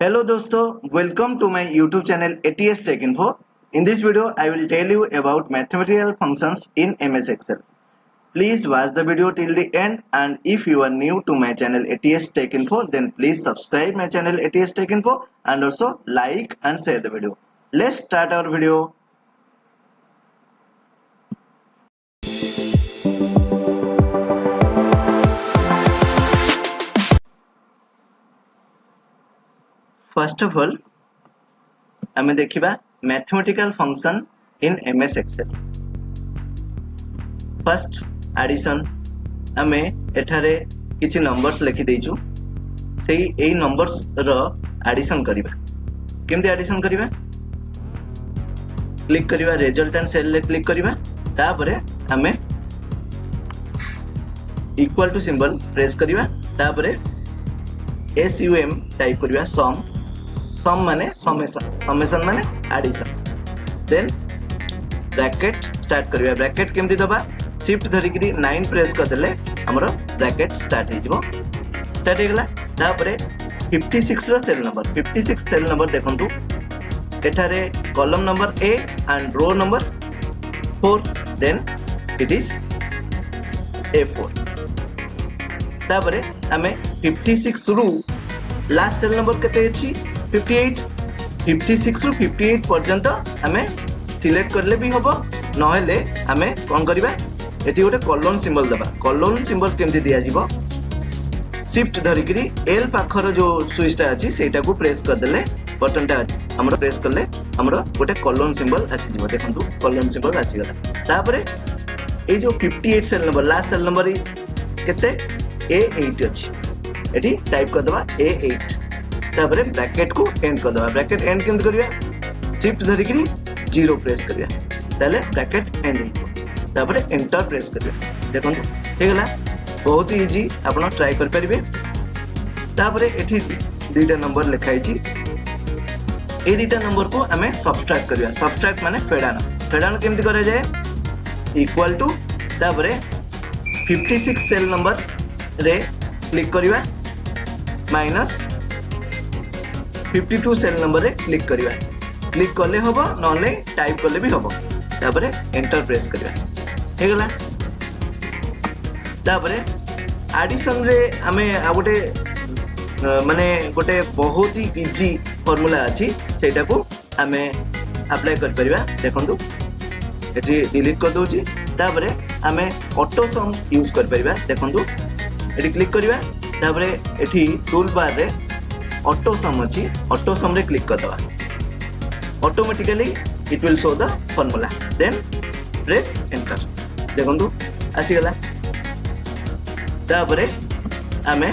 Hello दोस्तों, welcome to my YouTube channel ATS Tech Info. In this video, I will tell you about mathematical functions in MS Excel. Please watch the video till the end, and if you are new to my channel ATS Tech Info, then please subscribe my channel ATS Tech Info and also like and share the video. Let's start our video. First of all, आमे देखिबा mathematical function in MS Excel. First addition आमे एठारे किछि numbers लिखि देइछु. सेही एई numbers रो addition करिबा. केमति addition करिबा? Click करिबा रिजल्ट एंड सेल रे क्लिक करिबा. तापरे आमे इक्वल टू सिंबल प्रेस करिबा. तापरे SUM टाइप करिबा. सम माने समेशन माने एडिशन. देन ब्रैकेट स्टार्ट करिया. ब्रैकेट केमति दबा? शिफ्ट धरि कि 9 प्रेस कर देले हमरो ब्रैकेट स्टार्ट हे जिवो. स्टार्ट हे गला. तापरे 56 row cell number. 56 cell number देखंतु. एठारे column number A and row number 4. Then it is A4. तापरे हमें 56 रु लास्ट सेल नंबर केते अछि? 58. 56 रु 58 पर्यंत हमें सिलेक्ट करले भी होबो. नहेले हमें कोन करबा? एटी गोटे कॉलन सिंबल दबा. कॉलन सिंबल केमति दिया जिवो? शिफ्ट धरि कि L पाखर जो स्विचटा अछि सेटा को प्रेस कर देले बटनटा हमरो प्रेस करले हमरो गोटे कॉलन सिंबल आछि जिवो. देखंतु कॉलन सिंबल आछि गला. तापरे ए जो 58 cell number last cell number केते? A8 अछि. एटी टाइप कर दबा A8. तापरे ब्रैकेट को एंड कर दबा. ब्रैकेट एंड केमति करिया? शिफ्ट धरि कि 0 प्रेस करिया. ताले ब्रैकेट एंड हे. तापरे एंटर प्रेस करिया. देखंतु हे गला. बहुत ही इजी. आपण ट्राई कर परिबे. तापरे एठी दुईटा नंबर लिखाई छी. ए दुईटा नंबर को हमें सबट्रैक्ट करिया. सबट्रैक्ट माने फेडानो. फेडानो केमति करा जाय? इक्वल टू तापरे 56 सेल नंबर रे क्लिक करिवा माइनस 52 सेल नंबर रे क्लिक करिवा. क्लिक करले होबो नले टाइप करले भी होबो. तापरे एंटर प्रेस करिवा. हे गला. तापरे एडिशन रे हमें आ गोटे माने गोटे बहुत ही इजी फार्मूला अछि. सेटा को हमें अप्लाई कर परिबा. देखंतु एटी डिलीट कर दोची. तापरे हमें ऑटो सम यूज कर परिबा. देखंतु एटी क्लिक करिवा. तापरे एटी टूल बार रे ऑटो सम अछि. ऑटो सम रे क्लिक कर दवा. Automatically it will show the formula. Then press enter. देखंतु आसी गला. तापरे हमें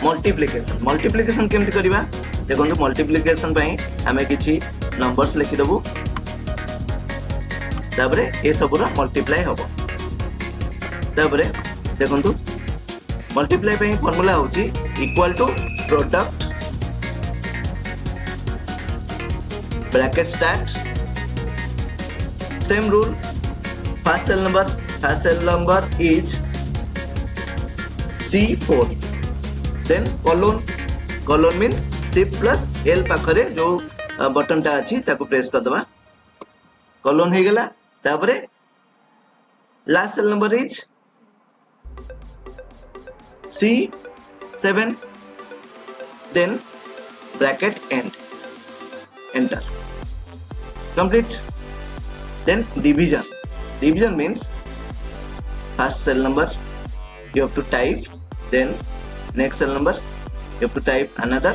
मल्टीप्लिकेशन केमति करिवा? देखंतु मल्टीप्लिकेशन पई हमें किछि नंबर्स लिखि दबु. तापरे ए सबरो मल्टीप्लाई होबो. तापरे देखंतु मल्टीप्लाई पे फार्मूला होची equal to product bracket start. Same rule. First cell number is C4. Then colon means shift plus L पाखरे जो बटन टा अछि ताको प्रेस कर दबा. कॉलन हे गेला. तापरे last cell number is C7. then bracket end. Enter. Complete. Then division means first cell number you have to type, then next cell number you have to type another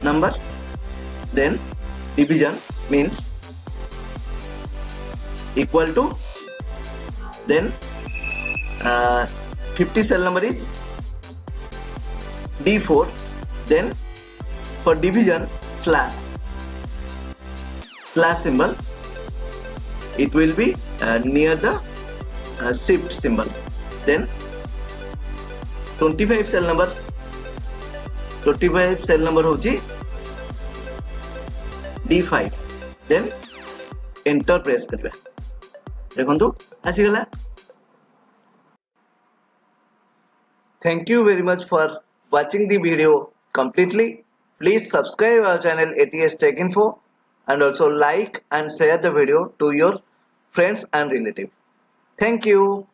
number. Then division means equal to, then 50 cell number is D4. then for division slash symbol it will be near the shift symbol. then 25 cell number होची D5. then enter press करबा. देखंतु आसी गला. Thank you very much for watching the video. completely, please subscribe our channel ATS Tech Info and also like and share the video to your friends and relatives. Thank you.